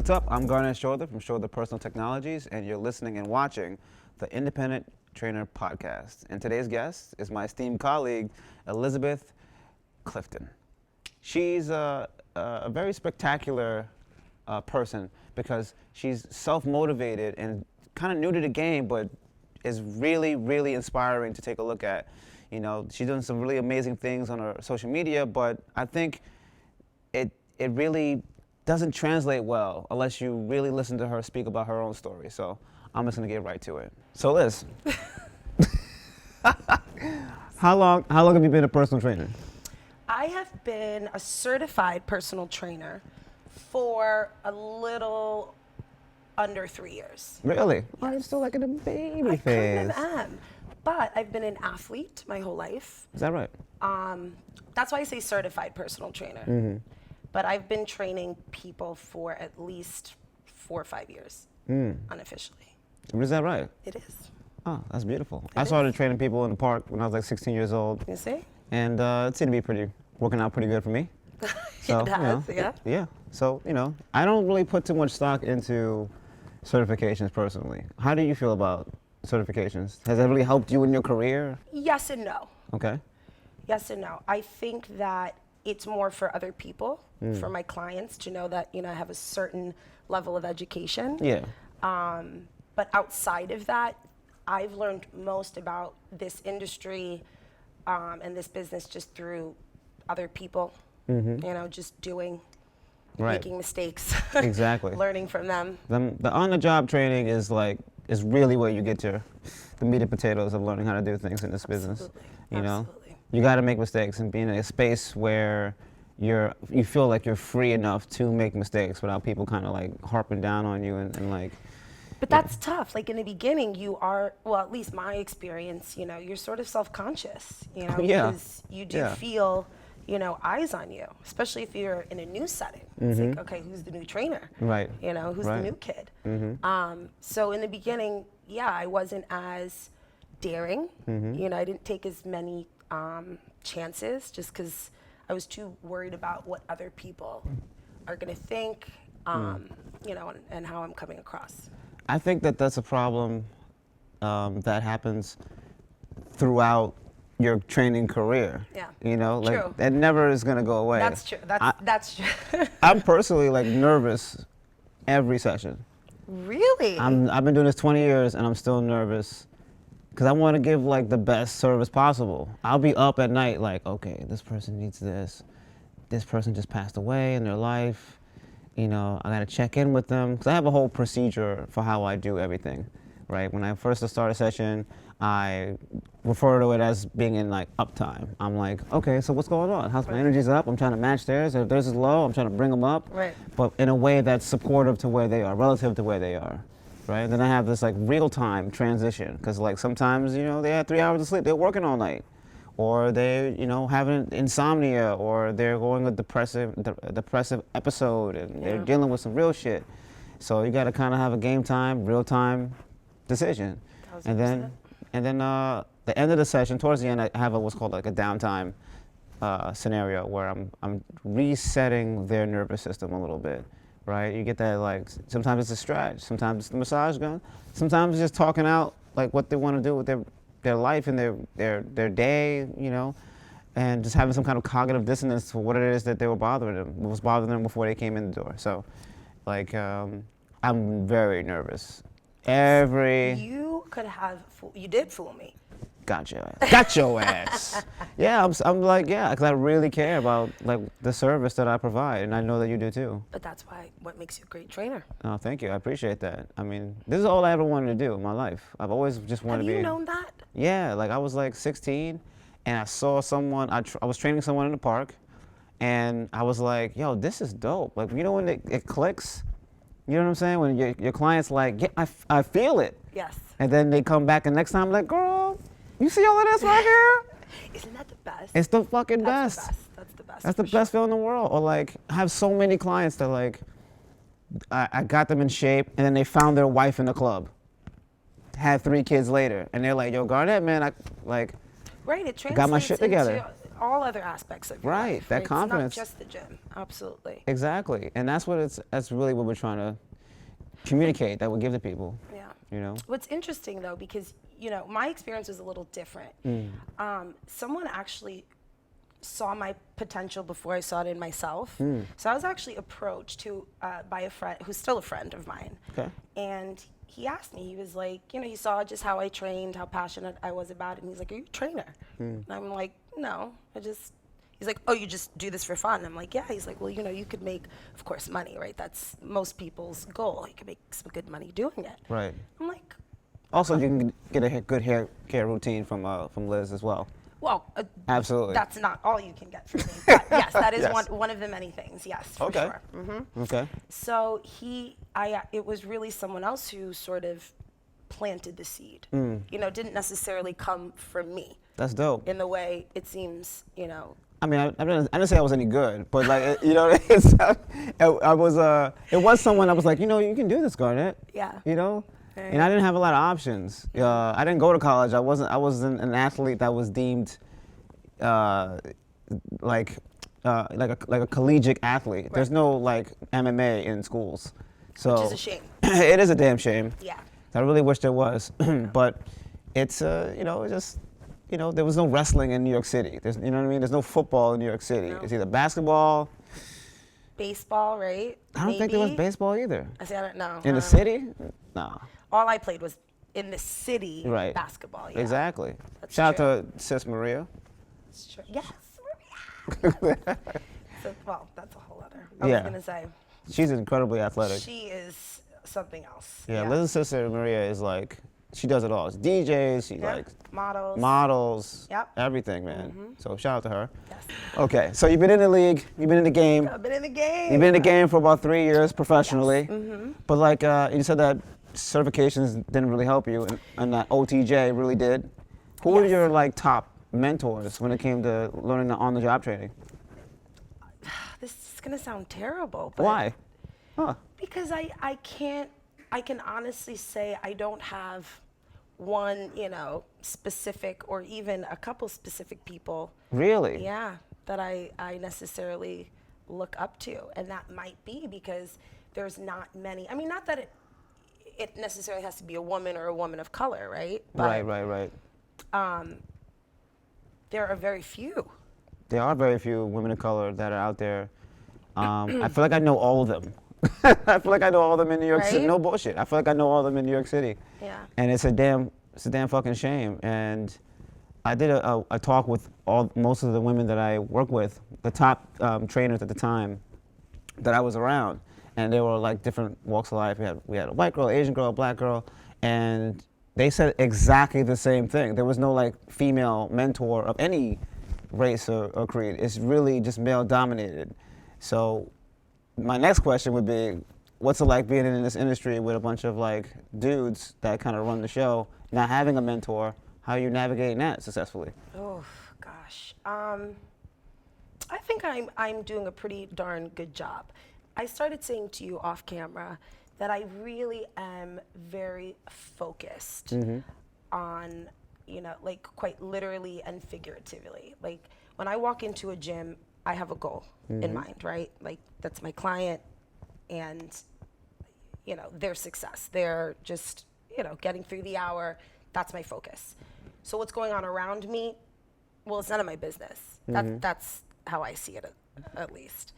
What's up? I'm Garnett Strother from Strother Personal Technologies, and you're listening and watching the Independent Trainer Podcast. And today's guest is my esteemed colleague, Elizabeth Clifton. She's a very spectacular person because she's self-motivated and kind of new to the game, but is really, really inspiring to take a look at. You know, she's doing some really amazing things on her social media, but I think it really doesn't translate well unless you really listen to her speak about her own story. So I'm just gonna get right to it. So Liz, how long have you been a personal trainer? I have been a certified personal trainer for a little under 3 years. Really? Oh, you're still like in a baby phase. I kind of am. But I've been an athlete my whole life. Is that right? That's why I say certified personal trainer. Mm-hmm. But I've been training people for at least 4 or 5 years, unofficially. Is that right? It is. Oh, that's beautiful. I started training people in the park when I was like 16 years old. You see? And it seemed to be working out pretty good for me. So, It has, yeah. Yeah. So, I don't really put too much stock into certifications personally. How do you feel about certifications? Has that really helped you in your career? Yes and no. Okay. Yes and no. I think that it's more for other people, for my clients to know that, I have a certain level of education. Yeah. But outside of that, I've learned most about this industry and this business just through other people, just doing, making mistakes. Exactly. Learning from them. The on-the-job training is really where you get the meat and potatoes of learning how to do things in this business. Absolutely. You got to make mistakes and be in a space where you feel like you're free enough to make mistakes without people kind of like harping down on you and like. But that's tough. Like in the beginning, you are, well, at least my experience, you're sort of self-conscious, because you do feel, eyes on you, especially if you're in a new setting. It's like, okay, who's the new trainer? Right. Who's the new kid? So in the beginning, I wasn't as daring. I didn't take as many chances just because I was too worried about what other people are going to think, and how I'm coming across. I think that's a problem that happens throughout your training career. Yeah. Like that never is going to go away. That's true. That's true. I'm personally nervous every session. Really? I've been doing this 20 years and I'm still nervous because I want to give the best service possible. I'll be up at night okay, this person needs this. This person just passed away in their life. I got to check in with them because I have a whole procedure for how I do everything, right? When I first start a session, I refer to it as being in uptime. I'm like, okay, so what's going on? How's my energy's up? I'm trying to match theirs. If theirs is low, I'm trying to bring them up. Right. But in a way that's supportive to where they are, relative to where they are, right? Then I have this real-time transition because sometimes, they had 3 hours of sleep. They're working all night. Or they're, having insomnia, or they're going a depressive episode, and they're dealing with some real shit. So you got to kind of have a game time, real time decision. 1,000%. And then the end of the session, towards the end, I have what's called a downtime scenario where I'm resetting their nervous system a little bit, right? You get that sometimes it's a stretch, sometimes it's the massage gun, sometimes it's just talking out what they want to do with their life and their day, and just having some kind of cognitive dissonance to what it is that what was bothering them before they came in the door. So, I'm very nervous. You did fool me. Got your ass. Got your ass. Yeah, I'm because I really care about the service that I provide, and I know that you do too. But that's what makes you a great trainer. Oh, thank you. I appreciate that. I mean, this is all I ever wanted to do in my life. I've always just wanted to be. Have you known that? Yeah, I was 16, and I saw someone. I was training someone in the park, and I was like, "Yo, this is dope." When it clicks. You know what I'm saying? When your client's yeah, I feel it. Yes. And then they come back the next time girl, you see all of this right here? Isn't that the best? It's the fucking best. That's the best. That's the best feeling in the world. Or I have so many clients that I got them in shape, and then they found their wife in the club. Had 3 kids later, and they're like, "Yo, Garnett, man, Right, it translates got my shit together." all other aspects of your Right, life. that confidence. It's not just the gym. Absolutely. Exactly, and that's really what we're trying to communicate, that we give to people. Yeah. You know. What's interesting though, because my experience was a little different. Someone actually saw my potential before I saw it in myself. So I was actually approached by a friend who's still a friend of mine. Okay. And he asked me, he was like, he saw just how I trained, how passionate I was about it. And he's like, are you a trainer? And I'm like, no, he's like, oh, you just do this for fun? And I'm like, yeah. He's like, well, you could make, of course, money, right? That's most people's goal. You could make some good money doing it. Right. I'm like, also, you can get a good hair care routine from Liz as well. well, Absolutely. that's not all you can get from me. But yes, that is Yes. one of the many things. Yes, for Okay. sure. Okay. So it was really someone else who sort of planted the seed. Didn't necessarily come from me That's dope. in the way it seems. I mean, I didn't say I was any good, but like, it was someone I was like, you can do this, Garnett. Yeah. And I didn't have a lot of options. I didn't go to college. I wasn't an athlete that was deemed like a collegiate athlete. Right. There's no like MMA in schools, so which is a shame. It is a damn shame. Yeah. I really wish there was, but it's there was no wrestling in New York City. There's what I mean. There's no football in New York City. No. It's either basketball. Baseball, right? I don't think there was baseball either. I don't know. In the city? No. All I played was in the city. Right. Basketball. Yeah. Exactly. That's Shout true. out to Sis Maria. That's true. Yes, Maria. That's a whole other. I was gonna say. She's incredibly athletic. She is something else. Yeah, Liz's sister Maria is like, she does it all. She's DJs, she like models, everything, man. So shout out to her. Yes. Okay, so you've been in the league, you've been in the game. I've been in the game. You've been in the game for about 3 years professionally. Yes. But like you said that certifications didn't really help you, and that OTJ really did. Who were your like top mentors when it came to learning the on-the-job training? This is gonna sound terrible. But Why? Huh. Because I can honestly say I don't have one, specific or even a couple specific people. Really? Yeah, that I necessarily look up to. And that might be because there's not many. I mean, not that it necessarily has to be a woman or a woman of color, right? But, Right. there are very few. There are very few women of color that are out there. I feel like I know all of them. I feel like I know all of them in New York City. Right? No bullshit. I feel like I know all of them in New York City. Yeah. And it's a damn fucking shame. And I did a talk with most of the women that I work with, the top trainers at the time that I was around, and they were like different walks of life. We had a white girl, Asian girl, black girl, and they said exactly the same thing. There was no like female mentor of any race or creed. It's really just male dominated. So my next question would be, what's it like being in this industry with a bunch of like dudes that kind of run the show, not having a mentor? How are you navigating that successfully? Oh gosh, I think I'm doing a pretty darn good job. I started saying to you off camera that I really am very focused on, like quite literally and figuratively. Like when I walk into a gym, I have a goal in mind, right? Like that's my client and, their success. They're just, getting through the hour. That's my focus. So what's going on around me? Well, it's none of my business. That's how I see it, at least.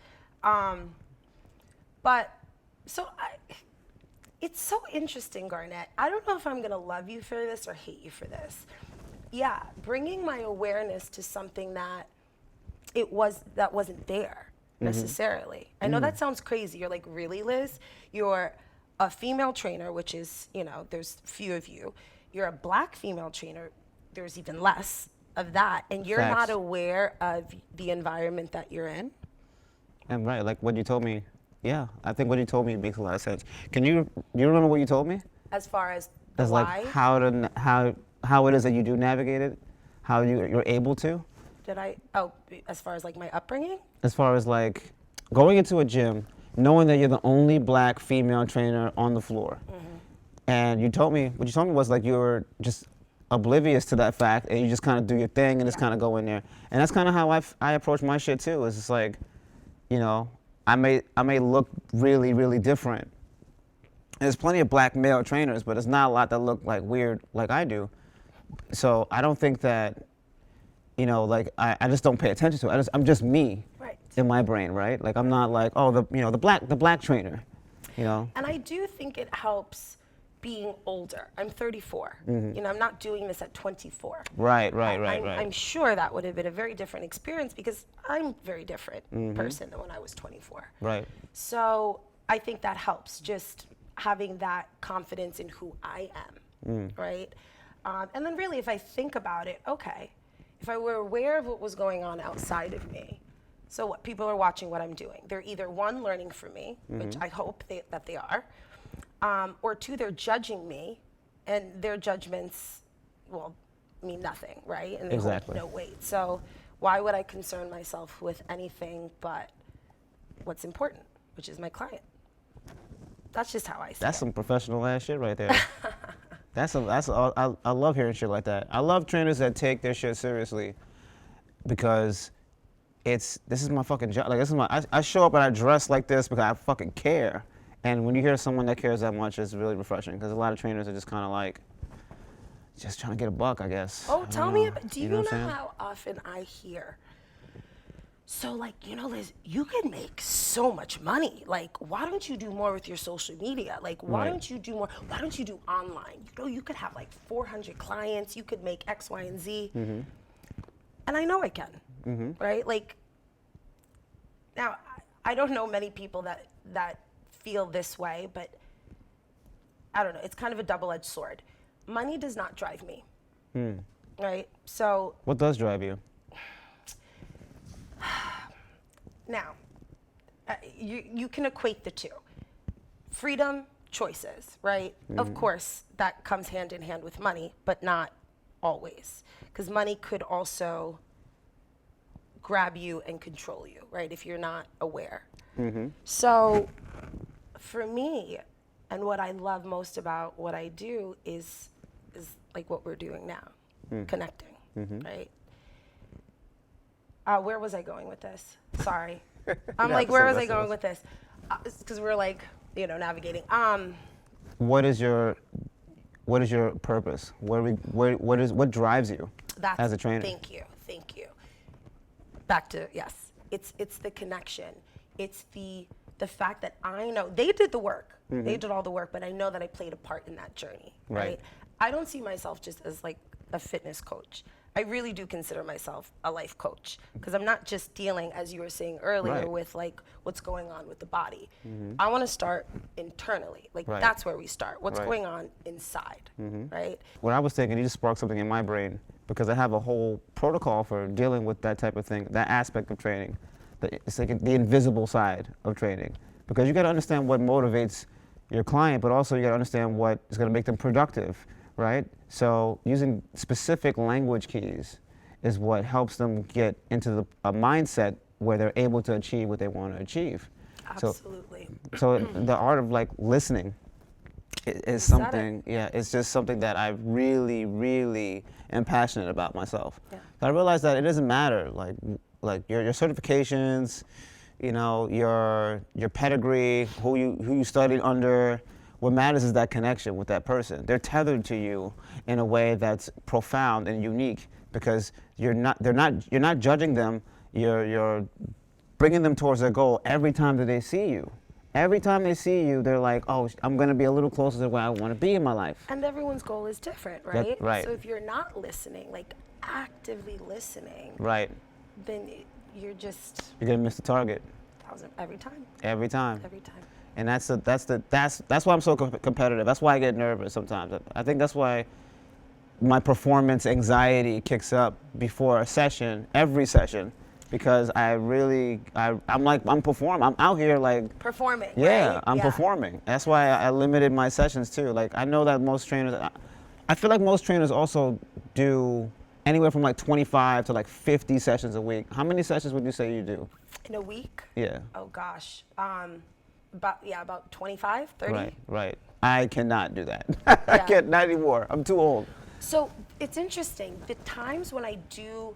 But it's so interesting, Garnett. I don't know if I'm gonna love you for this or hate you for this. Yeah, bringing my awareness to something that wasn't there necessarily. I know that sounds crazy. You're like, really, Liz? You're a female trainer, which is, there's few of you. You're a black female trainer. There's even less of that, and you're Facts. not aware of the environment that you're in. And right, like what you told me. Yeah, I think what you told me makes a lot of sense. Do you remember what you told me? As far as the As why? like how it is that you do navigate it, how you're able to. As far as like my upbringing? As far as like going into a gym, knowing that you're the only black female trainer on the floor. And what you told me was like you were just oblivious to that fact, and you just kind of do your thing and just kind of go in there. And that's kind of how I approach my shit too. It's just like, you know, I may look really, really different. There's plenty of black male trainers, but there's not a lot that look like weird like I do. So I don't think that, you know, like I just don't pay attention to it. I'm just me in my brain, right? Like I'm not like, oh, the black trainer, you know. And I do think it helps being older. I'm 34. You know, I'm not doing this at 24. Right. I'm sure that would have been a very different experience because I'm a very different person than when I was 24. Right. So I think that helps, just having that confidence in who I am, right? And then really, if I think about it, okay, if I were aware of what was going on outside of me, so what people are watching what I'm doing. They're either one, learning from me, which I hope that they are, or two, they're judging me, and their judgments, well, mean nothing, right? And they hold no weight. So why would I concern myself with anything but what's important, which is my client? That's just how I see That's some professional ass shit right there. I love hearing shit like that. I love trainers that take their shit seriously, because this is my fucking job. Like, I show up and I dress like this because I fucking care. And when you hear someone that cares that much, it's really refreshing, because a lot of trainers are just kind of like, just trying to get a buck, I guess. Oh, tell me, do you know how often I hear, so like, you know, Liz, you could make so much money. Like, why don't you do more with your social media? Like, why don't you do more? Why don't you do online? You know, you could have like 400 clients. You could make X, Y, and Z. And I know I can, right? Like, now, I don't know many people that feel this way, but I don't know. It's kind of a double-edged sword. Money does not drive me, right? So. What does drive you? Now, you can equate the two. Freedom, choices, right? Of course, that comes hand in hand with money, but not always. Because money could also grab you and control you, right? If you're not aware. So for me, and what I love most about what I do is like what we're doing now, connecting, right? Where was I going with this? Sorry. I'm like, where was I going with this? Because we're like, you know, navigating. What is your purpose? What drives you as a trainer? Thank you. Back to, yes, it's the connection. It's the fact that I know they did the work. They did all the work, but I know that I played a part in that journey, right? I don't see myself just as like a fitness coach. I really do consider myself a life coach, because I'm not just dealing, as you were saying earlier, with like what's going on with the body. I want to start internally. Like that's where we start. What's going on inside, right? What I was thinking, you just sparked something in my brain, because I have a whole protocol for dealing with that type of thing, that aspect of training. It's like the invisible side of training, because you got to understand what motivates your client, but also you got to understand what is going to make them productive, right? So using specific language keys is what helps them get into a mindset where they're able to achieve what they want to achieve. Absolutely. So the art of like listening is something, it's just something that I really, really am passionate about myself. I realized that it doesn't matter, like your certifications, you know, your pedigree, who you studied under. What matters is that connection with that person. They're tethered to you in a way that's profound and unique, because you're not judging them. You're bringing them towards their goal every time that they see you. Every time they see you, they're like, oh, I'm going to be a little closer to where I want to be in my life. And everyone's goal is different, right? Right. So if you're not listening, like actively listening, then you're going to miss the target. Every time. Every time. Every time. And that's why I'm so competitive. That's why I get nervous sometimes. I think that's why my performance anxiety kicks up before a session, every session, because I'm performing. I'm out here like performing. Yeah, right? I'm performing. That's why I limited my sessions too. Like, I know that most trainers, I feel like most trainers also do anywhere from like 25 to like 50 sessions a week. How many sessions would you say you do? In a week? Yeah. Oh gosh. About 25, 30. Right. I cannot do that. I can't, not anymore. I'm too old. So It's interesting. The times when I do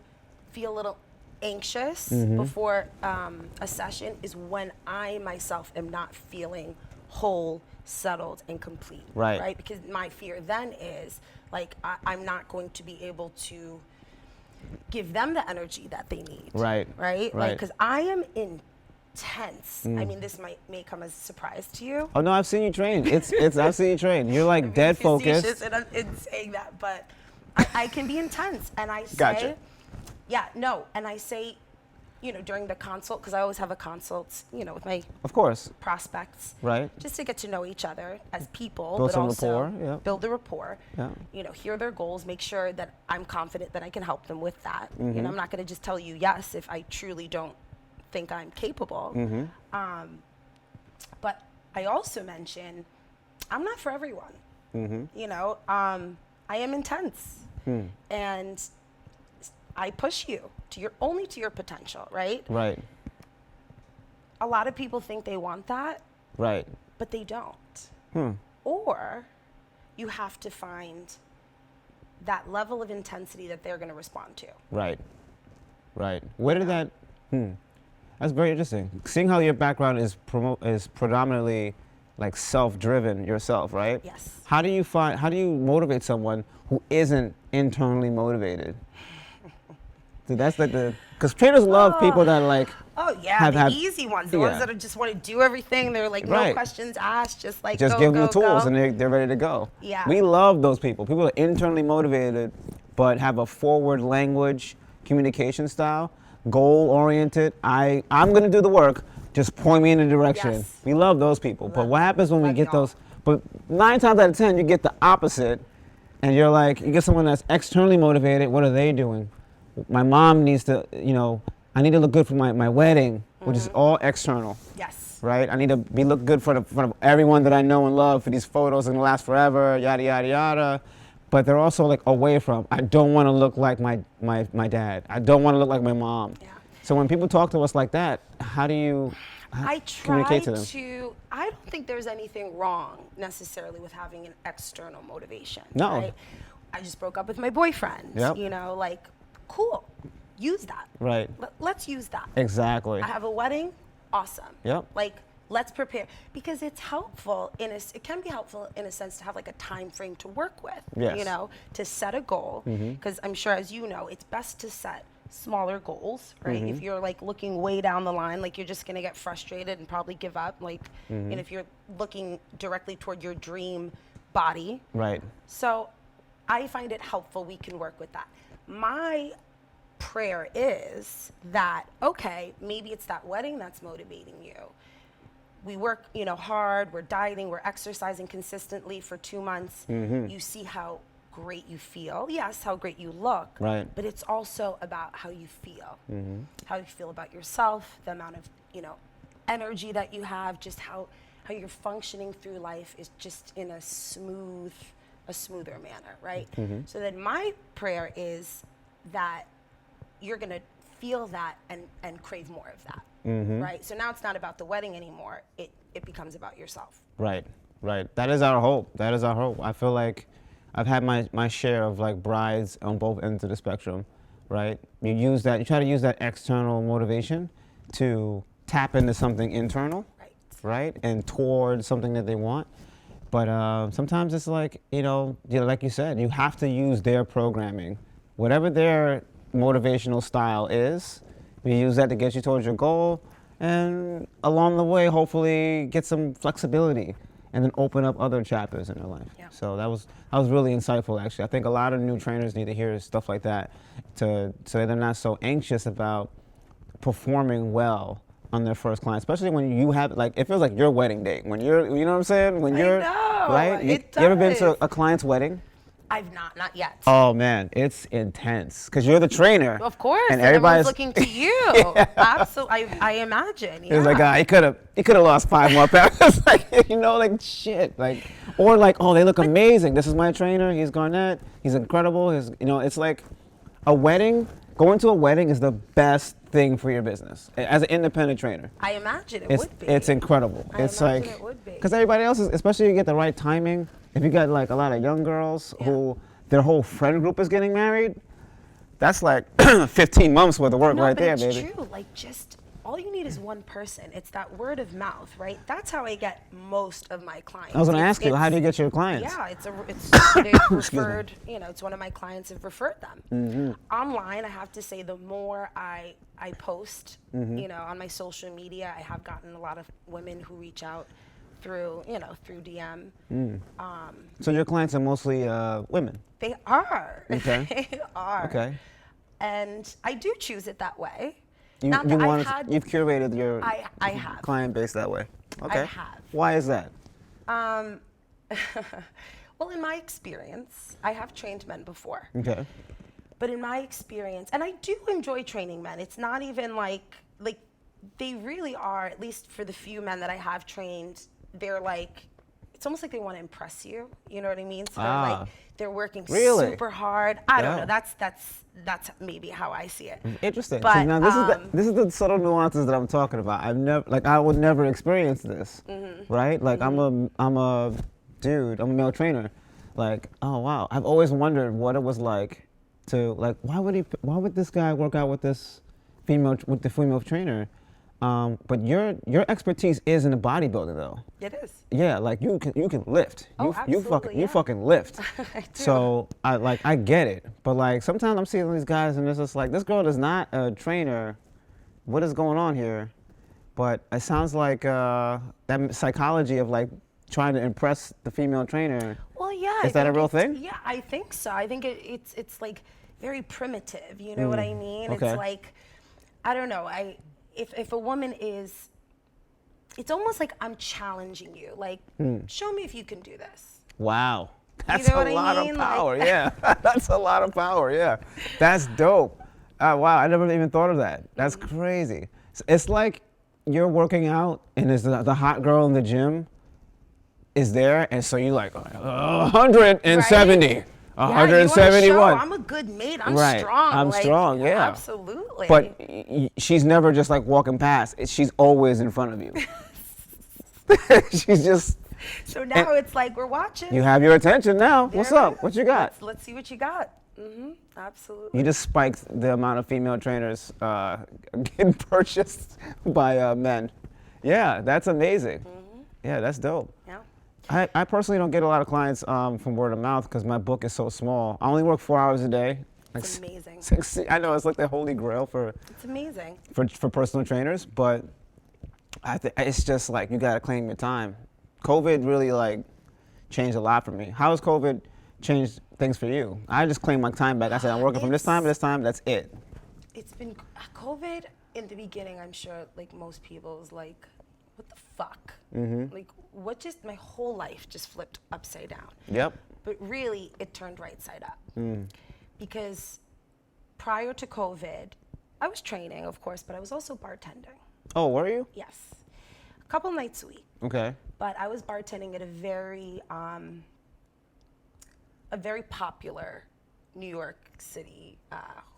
feel a little anxious Mm-hmm. before a session is when I myself am not feeling whole, settled, and complete. Right. Right? Because my fear then is like I'm not going to be able to give them the energy that they need. Right. Right? Like, Right. because I am intense. I mean, this may come as a surprise to you. Oh no, I've seen you train. It's I've seen you train. You're like dead Facetious focused. in saying that, but I can be intense, and I say, Gotcha. yeah, no, and I say, during the consult, because I always have a consult, with my Of course. prospects, Right. just to get to know each other as people, Build but some also rapport, yeah. build the rapport. Yeah. Hear their goals, make sure that I'm confident that I can help them with that. Mm-hmm. I'm not going to just tell you yes if I truly don't think I'm capable. Mm-hmm. But I also mention, I'm not for everyone. Mm-hmm. I am intense, and I push you only to your potential, right? Right. A lot of people think they want that, Right. but they don't. Hmm. Or you have to find that level of intensity that they're going to respond to. Right. Right. Where did that? That's very interesting. Seeing how your background is predominantly like self-driven yourself, right? Yes. How do you motivate someone who isn't internally motivated? Dude, that's like because trainers love people that like. Oh yeah, the have easy ones, the ones that are just want to do everything. They're like Right. no questions asked, just like Just go, give them go, the tools go. and they're ready to go. Yeah. We love those people. People are internally motivated, but have a forward language communication style, goal oriented. I'm gonna do the work. Just point me in the direction. Yes. We love those people. But what happens when we Love get y'all. those? But 9 times out of 10, you get the opposite, and you're like, you get someone that's externally motivated. What are they doing? My mom needs to, I need to look good for my wedding, which is all external. Yes. Right? I need to look good for front of everyone that I know and love for these photos and last forever, yada, yada, yada. But they're also like away from, I don't want to look like my dad. I don't want to look like my mom. Yeah. So when people talk to us like that, how do you I try communicate to them? I don't think there's anything wrong necessarily with having an external motivation. No. Right? I just broke up with my boyfriend. Yep. Like, cool. Use that. Right. Let's use that. Exactly. I have a wedding. Awesome. Yep. Like, let's prepare because it's helpful it can be helpful in a sense to have like a time frame to work with. Yes. To set a goal. Because I'm sure, as you know, it's best to set smaller goals, right? If you're like looking way down the line, like you're just gonna get frustrated and probably give up. Like, and if you're looking directly toward your dream body. Right. So I find it helpful. We can work with that. My prayer is that, okay, maybe it's that wedding that's motivating you. We work, hard, we're dieting, we're exercising consistently for 2 months. You see how great you feel. Yes, how great you look. Right. But it's also about how you feel. How you feel about yourself, the amount of, energy that you have, just how you're functioning through life is just in a smoother manner, right? So then my prayer is that you're gonna feel that and crave more of that, right? So now it's not about the wedding anymore. It becomes about yourself. Right. Right. That is our hope. That is our hope. I feel like I've had my share of like brides on both ends of the spectrum, right? You try to use that external motivation to tap into something internal, right? And toward something that they want. But sometimes it's like, like you said, you have to use their programming. Whatever their motivational style is, you use that to get you towards your goal, and along the way, hopefully get some flexibility and then open up other chapters in their life. Yeah. So that was really insightful, actually. I think a lot of new trainers need to hear stuff like that so they're not so anxious about performing well on their first client, especially when you have, like, it feels like your wedding day. When you're, you know what I'm saying? When you're, know, right? You it ever been to does. a client's wedding? I've not yet. Oh man, it's intense because you're the trainer. Of course, and everyone's everybody's looking to you. Absolutely, I imagine. Yeah. It's like he could have lost 5 more pounds. Like like shit. Like or like they look amazing. This is my trainer. He's Garnett. He's incredible. It's like a wedding. Going to a wedding is the best thing for your business as an independent trainer. I imagine it would be. It's incredible. It's imagine like it would be. because everybody else is, especially you get the right timing. If you got like a lot of young girls who their whole friend group is getting married, that's like 15 months worth of work No, right but there, it's baby. true. Like, just all you need is one person. It's that word of mouth, right? That's how I get most of my clients. I was going to It's- ask you, how do you get your clients? Yeah, they've referred. You know, it's one of my clients have referred them. Mm-hmm. Online, I have to say, the more I post, Mm-hmm. you know, on my social media, I have gotten a lot of women who reach out through, you know, through DM. So your clients are mostly women. They are. Okay. They are. Okay. And I do choose it that way. You, Not you that wanted, I've had. you've curated your I have. client base that way. Okay. have. Why is that? Well, in my experience, I have trained men before. Okay. But in my experience, and I do enjoy training men. It's not even like they really are, at least for the few men that I have trained, they're like, it's almost like they want to impress you. You know what I mean? So they're like, they're working Really? super hard. I don't Yeah. know. That's maybe how I see it. Interesting. But, See, now this is the subtle nuances that I'm talking about. I would never experience this, right? Like I'm a dude, I'm a male trainer. Like, oh wow, I've always wondered what it was like to like why would this guy work out with the female trainer? But your expertise is in the bodybuilding though. It is. Yeah, like you can lift. Oh, absolutely, You yeah. fucking lift. I do. So I get it, but like sometimes I'm seeing these guys and it's just like this girl is not a trainer. What is going on here? But it sounds like that psychology of like trying to impress the female trainer. Well, yeah. Is that a real thing? Yeah, I think so. I think it's like very primitive. You know what I mean? Okay. It's like, I don't know. If a woman is, it's almost like I'm challenging you. Like, show me if you can do this. Wow, that's know a what I lot mean? of Like- power. Yeah, that's a lot of power. Yeah, that's dope. Wow, I never even thought of that. That's crazy. It's like you're working out and there's the hot girl in the gym is there, and so you're like 170. Right? Yeah, 171. you wanna show, I'm a good mate. I'm Right. strong. I'm like, strong, yeah. Absolutely. But she's never just like walking past. She's always in front of you. She's just, so now it's like we're watching. you have your attention now. What's There it up? is. What you got? Let's see what you got. Absolutely. You just spiked the amount of female trainers getting purchased by men. Yeah, that's amazing. Yeah, that's dope. Yeah. I personally don't get a lot of clients from word of mouth because my book is so small. I only work 4 hours a day. Like It's amazing. I know it's like the holy grail for It's amazing. personal trainers, but it's just like you gotta claim your time. COVID really like changed a lot for me. How has COVID changed things for you? I just claimed my time back. I said I'm working from this time to this time. That's it. It's been COVID in the beginning. I'm sure like most people was like, what the fuck? Like what just my whole life just flipped upside down. Yep. But really, it turned right side up. Because prior to COVID, I was training, of course, but I was also bartending. Oh, were you? Yes. A couple nights a week. Okay. But I was bartending at a very popular New York City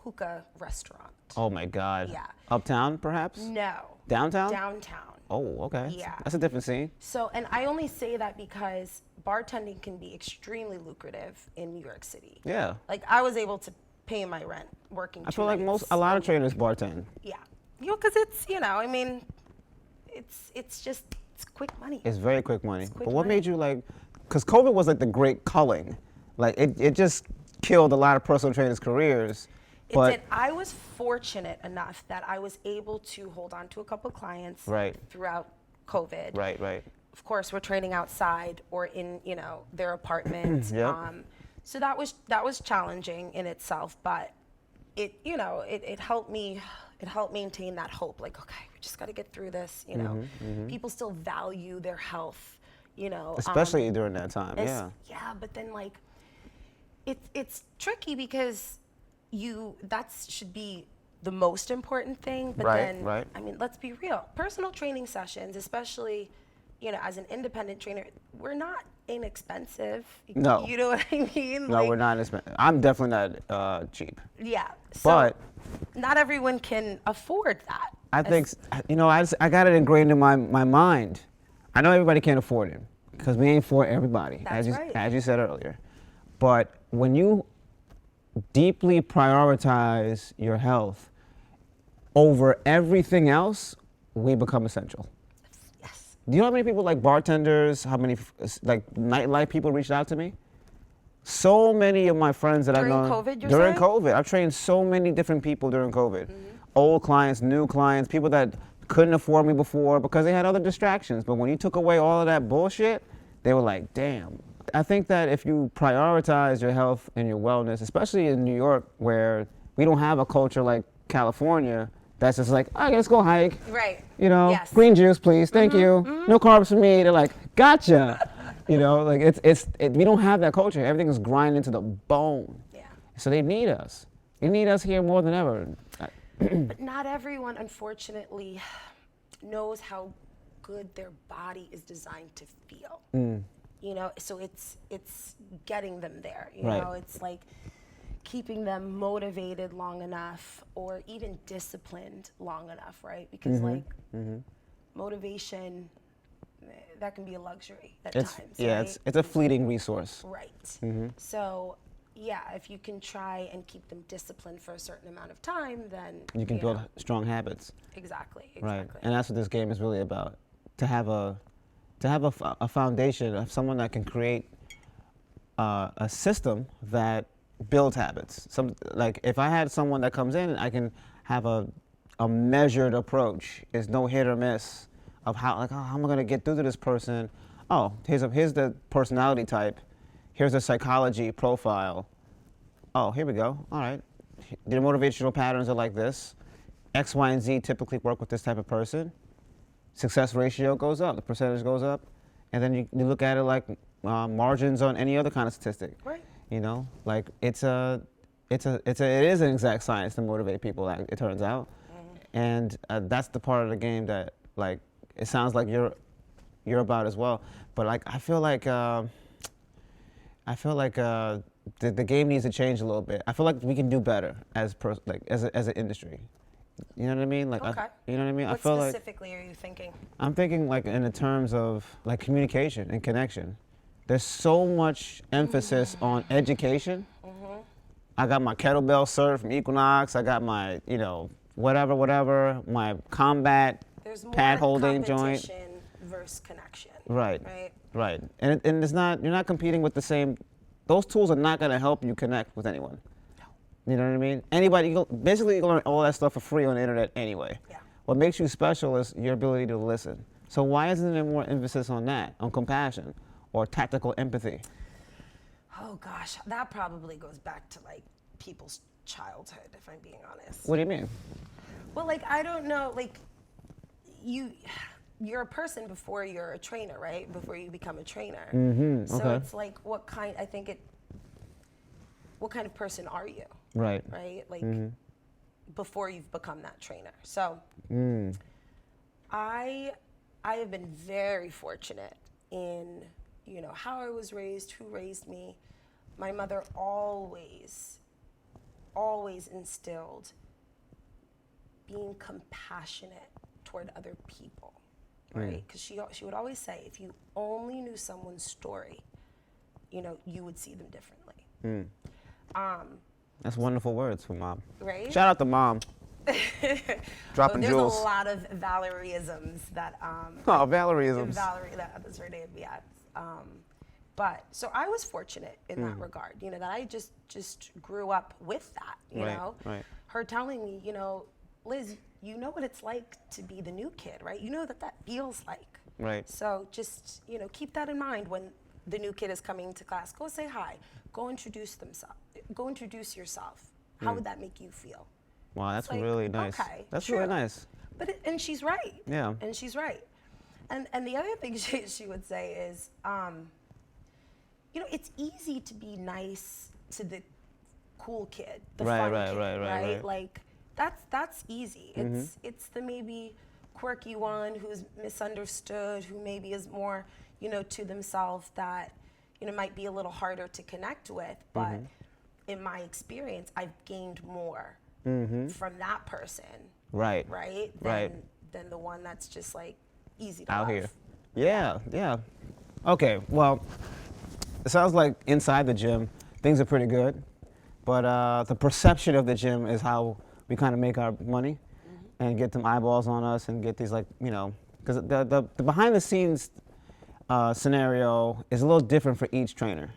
hookah restaurant. Oh my God. Yeah. Uptown, perhaps? No. Downtown? Downtown. Oh, okay. Yeah. That's a different scene. So, and I only say that because bartending can be extremely lucrative in New York City. Yeah. Like I was able to pay my rent working. I feel like a lot of trainers bartend. Yeah, because it's I mean, it's quick money. It's very quick money. quick But what money. made you like? Because COVID was like the great culling. Like it just killed a lot of personal trainers' careers. But I was fortunate enough that I was able to hold on to a couple clients Right. throughout COVID. right. Of course, we're training outside or in their apartment. Yep. So that was challenging in itself, but it helped me. It helped maintain that hope. Like, okay, we just got to get through this. People still value their health. Especially during that time. Yeah. Yeah, but then like, it's tricky because that should be the most important thing. But Right, then, right. I mean, let's be real. Personal training sessions, especially, as an independent trainer, we're not inexpensive. No. You know what I mean? No, we're not. I'm definitely not cheap. Yeah. So But not everyone can afford that. I think I got it ingrained in my mind. I know everybody can't afford it because we ain't for everybody, That's as right. you said earlier. But when you deeply prioritize your health over everything else, we become essential. Yes. Do you know how many people, like bartenders, how many like nightlife people reached out to me? So many of my friends that I know During COVID, you're during saying? COVID, I've trained so many different people during COVID. Old clients, new clients, people that couldn't afford me before because they had other distractions. But when you took away all of that bullshit, they were like, damn. I think that if you prioritize your health and your wellness, especially in New York where we don't have a culture like California that's just like, okay, let's go hike. Right. You know, Yes. green juice, please, thank you. No carbs for me. They're like, gotcha. You know, like we don't have that culture. Everything is grinding to the bone. Yeah. So they need us. They need us here more than ever. But not everyone, unfortunately, knows how good their body is designed to feel. You know, so it's getting them there. You Right. know, it's like keeping them motivated long enough, or even disciplined long enough, right? Because like motivation, that can be a luxury at times. Yeah, right? it's a fleeting resource. Right. So, yeah, if you can try and keep them disciplined for a certain amount of time, then You can build strong habits. Exactly. Right. And that's what this game is really about. To have a foundation of someone that can create a system that builds habits. Like if I had someone that comes in, I can have a measured approach. It's no hit or miss of how am I going to get through to this person? Oh, here's the personality type. Here's the psychology profile. Oh, here we go. All right. The motivational patterns are like this. X, Y, and Z typically work with this type of person. Success ratio goes up, the percentage goes up, and then you look at it like margins on any other kind of statistic. Right. You know, like it is an exact science to motivate people. It turns out, and that's the part of the game that like it sounds like you're about as well. But like I feel like the game needs to change a little bit. I feel like we can do better as an industry. You know what I mean? Like, Okay. you know what I mean? What I feel specifically are you thinking? I'm thinking like in the terms of like communication and connection. There's so much emphasis on education. I got my kettlebell cert from Equinox. I got my, whatever, my combat There's more pad holding joint. competition versus connection. Right. Right. Right. And it's not, you're not competing with the same, those tools are not going to help you connect with anyone. You know what I mean? Anybody, basically you can learn all that stuff for free on the internet anyway. Yeah. What makes you special is your ability to listen. So why isn't there more emphasis on that, on compassion or tactical empathy? Oh gosh, that probably goes back to like people's childhood, if I'm being honest. What do you mean? Well, like I don't know, like you're a person before you're a trainer, right? Before you become a trainer. So okay. it's like what kind of person are you? Right. Right? Like before you've become that trainer. So I have been very fortunate in, how I was raised, who raised me. My mother always instilled being compassionate toward other people, right? Because she would always say, if you only knew someone's story, you would see them differently. That's wonderful words from Mom. Right? Shout out to Mom. Dropping There's jewels. a lot of Valerieisms that Valerieisms. Valerie, that's her name, yeah. But so I was fortunate in that regard, that I just grew up with that, you know. Right. Her telling me, Liz, you know what it's like to be the new kid, right? You know that feels like. Right. So just, keep that in mind when the new kid is coming to class. Go say hi. Go introduce yourself. How would that make you feel? Wow, that's Like, really nice. okay, That's sure. really nice. But and she's right. Yeah. And she's right. And the other thing she would say is, it's easy to be nice to the cool kid, the fun kid, right? Like that's easy. It's the maybe quirky one who's misunderstood, who maybe is more, to themselves that, might be a little harder to connect with. But in my experience, I've gained more from that person. Right. Right? Than the one that's just like easy to Out love. here. Yeah. Okay, well, it sounds like inside the gym, things are pretty good, but the perception of the gym is how we kind of make our money and get them eyeballs on us and get these, like, you know, because the behind the scenes scenario is a little different for each trainer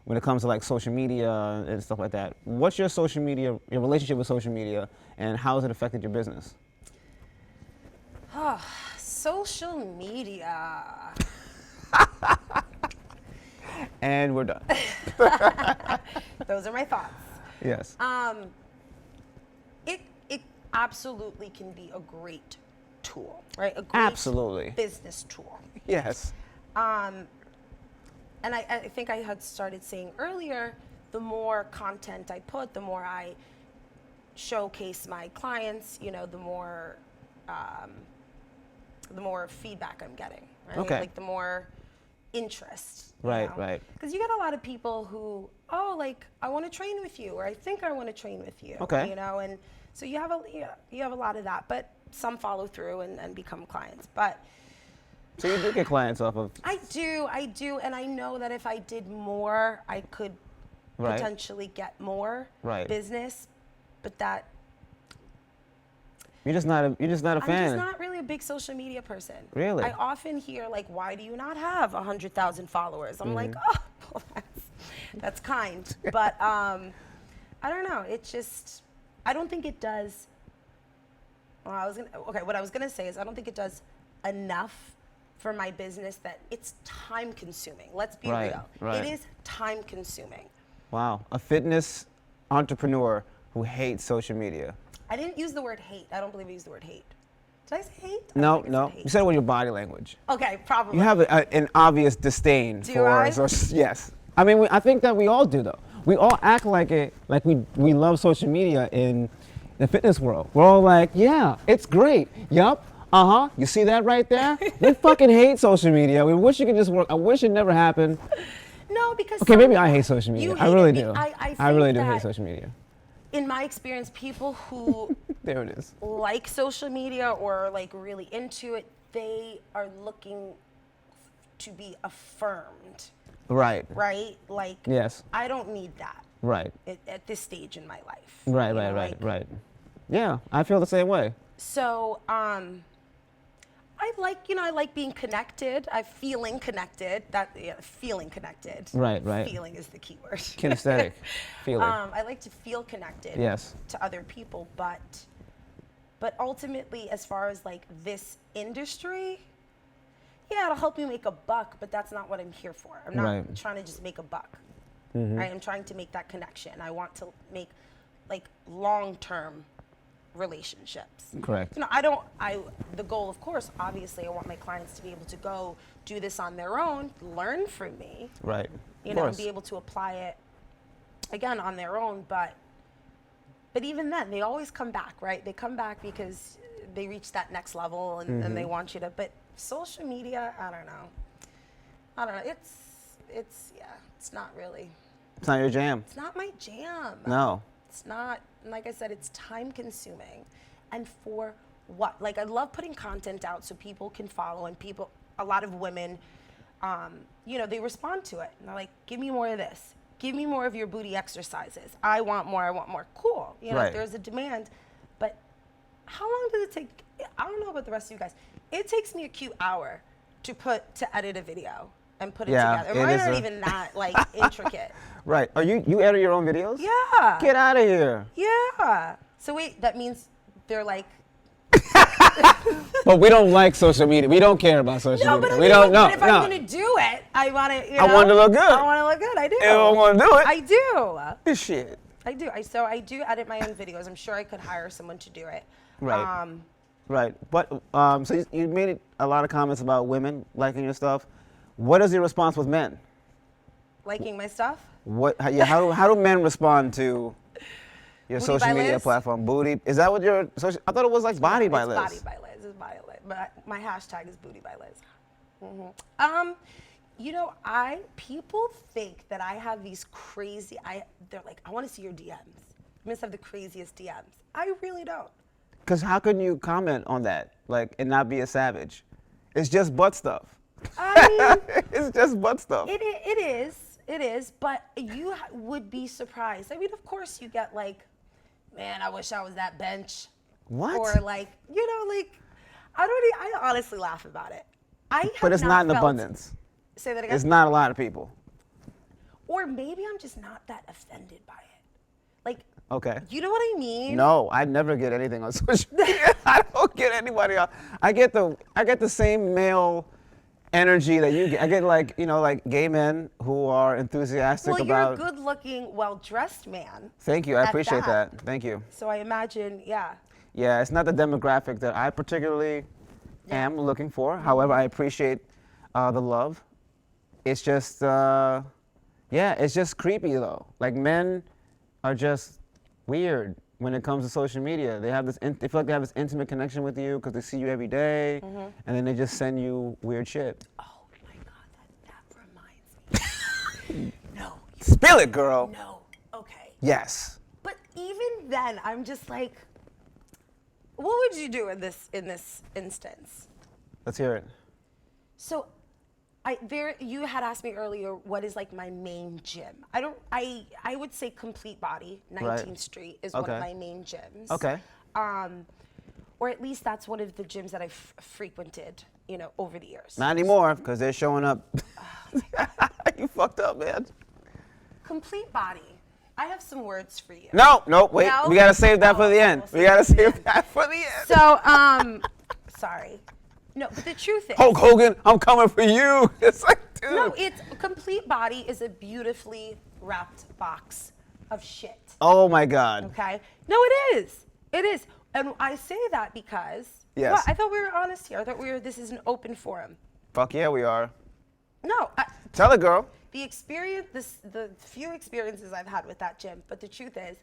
when it comes to like social media and stuff like that. What's your social media, your relationship with social media, and how has it affected your business? Oh, social media. And we're done. Those are my thoughts. Yes. It absolutely can be a great tool, right? A great Absolutely. business tool. Yes. And I think I had started saying earlier, the more content I put, the more I showcase my clients, you know, the more feedback I'm getting, right? Okay. Like the more interest. Right, right. Because you get a lot of people who, oh, like, I want to train with you, or I think I want to train with you. Okay. You know, and so you have a lot of that, but some follow through and become clients. But So you do get clients off of. I do, and I know that if I did more, I could Right. potentially get more Right. business, but that You're just not a fan. I'm just not really a big social media person. Really? I often hear, like, why do you not have 100,000 followers? I'm like, Mm-hmm. oh, well, that's kind. But I don't know. It just, I don't think it does. What I was gonna say is I don't think it does enough for my business that it's time consuming. Let's be Right, real. right. It is time consuming. Wow, a fitness entrepreneur who hates social media. I didn't use the word hate. I don't believe I used the word hate. Did I say hate? I No, don't think I no. said hate. You said it with your body language. Okay, probably. You have an obvious disdain Do for I? social. Yes. I mean, I think that we all do, though. We all act like it, like we love social media in the fitness world. We're all like, yeah, it's great. Yup. You see that right there? We fucking hate social media. We wish it could just work. I wish it never happened. No, because Okay, maybe I hate social media. you I hate really it. do. I I really think do hate that social media. In my experience, people who There it is. like social media or like really into it, they are looking to be affirmed, Right. right? Like, Yes. I don't need that Right. at this stage in my life. Right, you know, right. like- Yeah, I feel the same way. So, I like being connected. I'm feeling connected. Feeling connected. Right, right. Feeling is the key word. Kinesthetic feeling. I like to feel connected Yes. to other people, but ultimately, as far as like this industry, yeah, it'll help you make a buck, but that's not what I'm here for. I'm not Right. trying to just make a buck. Right? I'm trying to make that connection. I want to make like long-term relationships. Correct. You know, the goal, of course, obviously, I want my clients to be able to go do this on their own, learn from me, Right. you Of know, and course. be able to apply it again on their own. But even then, they always come back, right? They come back because they reach that next level and they want you to. But social media, I don't know. It's not really. It's not your jam. It's not my jam. No. It's not, like I said, it's time consuming. And for what? Like, I love putting content out so people can follow, and a lot of women, they respond to it. And they're like, give me more of this. Give me more of your booty exercises. I want more. Cool. You know, Right. there's a demand. But how long does it take? I don't know about the rest of you guys. It takes me a cute hour to edit a video and put it Yeah, together. it Mine is aren't a- even that, like, intricate. Right. Are you edit your own videos? Yeah. Get out of here. Yeah. So wait, that means they're like, But we don't like social media. We don't care about social no, media. but I we mean, don't. but No, if no. I'm gonna do it, I want to. I want to look good. I want to look good. I do. If I'm gonna do it. I do. This shit. I do. I do edit my own videos. I'm sure I could hire someone to do it. Right. Right. But so you made a lot of comments about women liking your stuff. What is your response with men? Liking my stuff. How do men respond to your Booty social by media Liz? platform? Booty? Is that what your social? I thought it was like body by It's Liz. Body by Liz. It's Body Liz. But my hashtag is Booty by Liz. People think that I have these crazy. They're like, I want to see your DMs. You must have the craziest DMs. I really don't. Because how can you comment on that, like, and not be a savage? It's just butt stuff. I mean, It's just butt stuff. it is. It is, but you would be surprised. I mean, of course you get like, man, I wish I was that bench. What? Or like, like, I honestly laugh about it. But it's not in abundance. Say that again? It's not a lot of people. Or maybe I'm just not that offended by it. Like, Okay. you know what I mean? No, I never get anything on social media. I don't get anybody else. I get the same male energy that you get. I get like, like gay men who are enthusiastic Well, about. you're a good-looking, well-dressed man. Thank you. I at appreciate that. Thank you. So I imagine, yeah. Yeah, it's not the demographic that I particularly am looking for. However, I appreciate the love. It's just, it's just creepy though. Like men are just weird when it comes to social media. They have they feel like they have this intimate connection with you because they see you every day, and then they just send you weird shit. Oh my God, that reminds me. No. Spill it, girl. No. Okay. Yes. But even then, I'm just like, what would you do in this instance? Let's hear it. So, you had asked me earlier what is like my main gym. I would say Complete Body, 19th Street is one of my main gyms. Okay. Or at least that's one of the gyms that I've frequented, over the years. Not anymore, because they're showing up. You fucked up, man. Complete Body. I have some words for you. No, wait. No? We gotta save that for the end. We gotta save that for the end. So, sorry. No, but the truth is. Hulk Hogan, I'm coming for you. It's like, dude. No, Complete Body is a beautifully wrapped box of shit. Oh my God. Okay? No, it is. It is. And I say that because. Yes. Well, I thought we were honest here. I thought this is an open forum. Fuck yeah, we are. No. Tell it, girl. The few experiences I've had with that gym, but the truth is,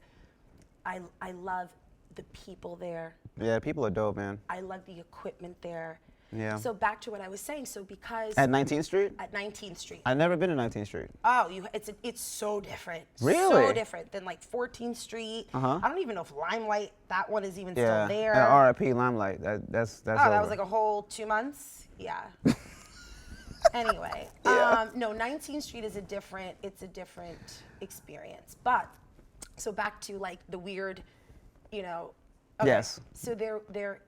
I love the people there. Yeah, people are dope, man. I love the equipment there. Yeah. So back to what I was saying. So because At 19th Street? at 19th Street. I've never been to 19th Street. Oh, it's so different. Really? So different than like 14th Street. Uh-huh. I don't even know if Limelight, that one is even Yeah. still there. And RIP Limelight. That's Oh, over. that was like a whole 2 months. Yeah. Anyway, Yeah. no, 19th Street is a different experience. But so back to like the weird, okay. Yes. So there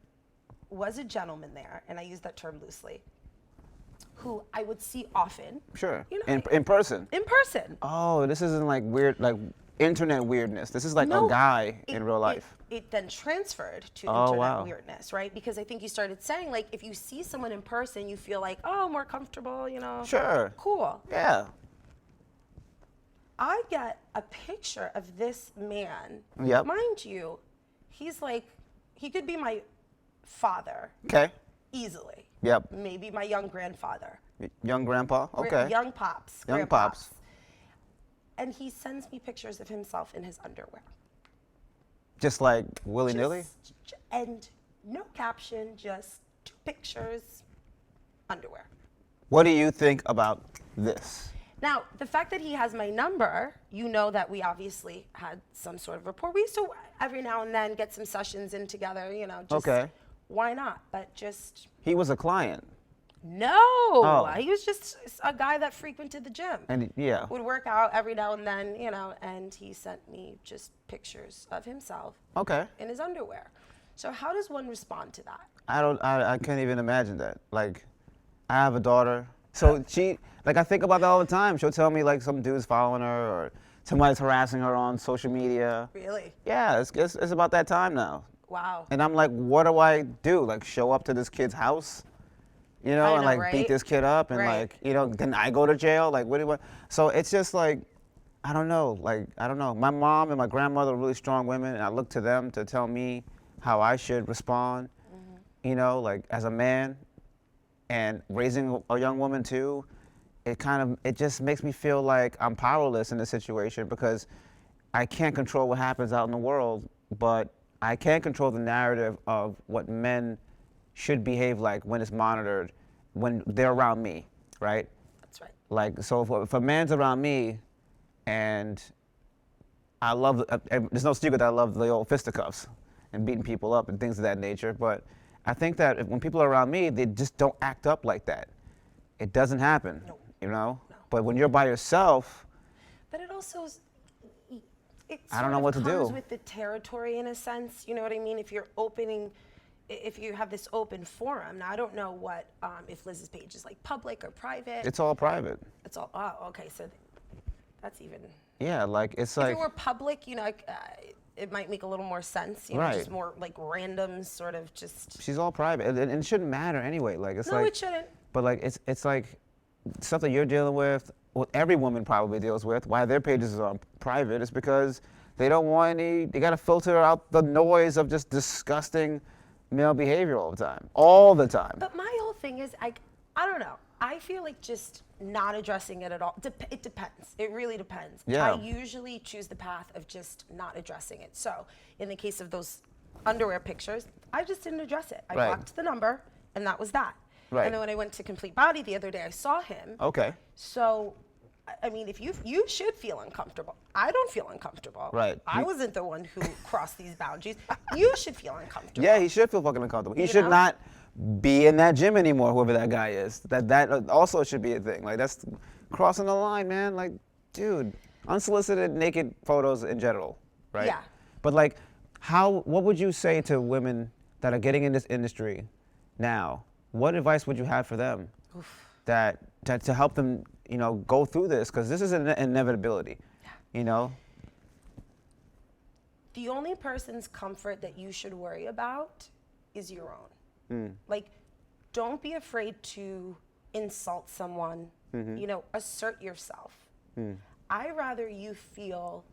was a gentleman there, and I use that term loosely, who I would see often. Sure. You know, In person. in person. Oh, this isn't like weird, like internet weirdness. This is like No, a guy in real life. It then transferred to Oh, internet wow. weirdness, right? Because I think you started saying, like, if you see someone in person, you feel like, oh, more comfortable, Sure. Cool. Yeah. I get a picture of this man. Yep. Mind you, he's like, he could be my father Okay. easily. Yep. Maybe my young grandfather. Young grandpa. Okay. Young pops. Young grandpops. pops. And he sends me pictures of himself in his underwear. Just like willy nilly. And no caption, just 2 pictures, underwear. What do you think about this? Now, the fact that he has my number, you know that we obviously had some sort of rapport. We used to every now and then get some sessions in together, just Okay. why not? But just He was a client. no. Oh. He was just a guy that frequented the gym. And yeah. Would work out every now and then, and he sent me just pictures of himself Okay. in his underwear. So how does one respond to that? I can't even imagine that. Like, I have a daughter. So I think about that all the time. She'll tell me like some dude's following her or somebody's harassing her on social media. Really? Yeah, it's about that time now. Wow. And I'm like, what do I do? Like, show up to this kid's house? I know, and like right? beat this kid up and Right. like, then I go to jail? Like, what do you want? So it's just like, I don't know. Like, I don't know. My mom and my grandmother are really strong women, and I look to them to tell me how I should respond, like as a man. And raising a young woman too, it just makes me feel like I'm powerless in this situation because I can't control what happens out in the world, but I can control the narrative of what men should behave like when it's monitored, when they're around me, right? That's right. Like, so if a man's around me, and I love, there's no secret that I love the old fisticuffs and beating people up and things of that nature, but I think that when people are around me, they just don't act up like that. It doesn't happen, No. you know? No. But when you're by yourself, But it also, it I don't sort know of what to comes do. with the territory in a sense. You know what I mean? If you have this open forum. Now I don't know what if Liz's page is like public or private. It's all private. It's all. Oh, okay. So that's even. Yeah, like it's If like it were public, it might make a little more sense. Right. Just more like random sort of just. she's all private, and it shouldn't matter anyway. Like it's No, like, it shouldn't. but like it's like stuff that you're dealing with. What every woman probably deals with. Why their pages are private is because they don't want any. They got to filter out the noise of just disgusting male behavior all the time. All the time. But my whole thing is, I don't know. I feel like just not addressing it at all. It depends. It really depends. Yeah. I usually choose the path of just not addressing it. So in the case of those underwear pictures, I just didn't address it. I Right. blocked the number, and that was that. Right. And then when I went to Complete Body the other day, I saw him. Okay. So, I mean, if you should feel uncomfortable. I don't feel uncomfortable. Right. I wasn't the one who crossed these boundaries. You should feel uncomfortable. Yeah, he should feel fucking uncomfortable. He You should know? not be in that gym anymore, whoever that guy is. That also should be a thing. Like that's crossing the line, man. Like, dude, unsolicited naked photos in general, right? Yeah. But like, what would you say to women that are getting in this industry now? What advice would you have for them that to help them, go through this? Because this is an inevitability, The only person's comfort that you should worry about is your own. Like, don't be afraid to insult someone, assert yourself. I rather you feel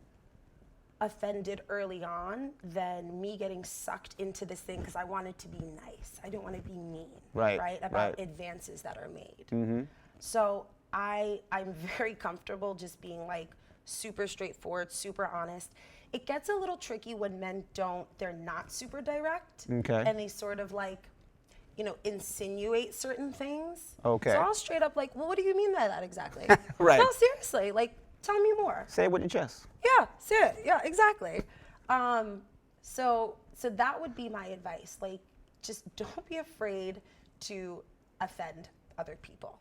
offended early on than me getting sucked into this thing because I wanted to be nice. I don't want to be mean, Right, about right. advances that are made. So I'm very comfortable just being like super straightforward, super honest. It gets a little tricky when men they're not super direct. Okay. And they sort of like, insinuate certain things. Okay. So I'll straight up like, well, what do you mean by that exactly? Right. No, seriously, like, tell me more. Say it with your chest. Yeah, say it. Yeah, exactly. So that would be my advice. Like, just don't be afraid to offend other people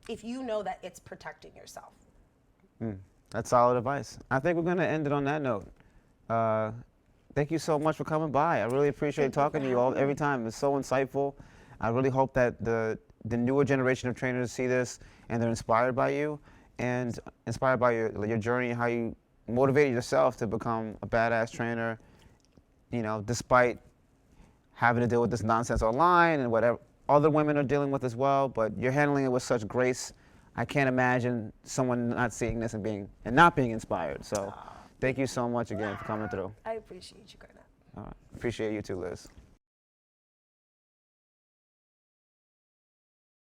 if you know that it's protecting yourself. That's solid advice. I think we're going to end it on that note. Thank you so much for coming by. I really appreciate talking to you all every time. It's so insightful. I really hope that the newer generation of trainers see this and they're inspired by you and inspired by your journey and how you motivated yourself to become a badass trainer, despite having to deal with this nonsense online and whatever other women are dealing with as well. But you're handling it with such grace. I can't imagine someone not seeing this and not being inspired. So thank you so much again for coming through. I appreciate you, Garnett. All right. Appreciate you too, Liz.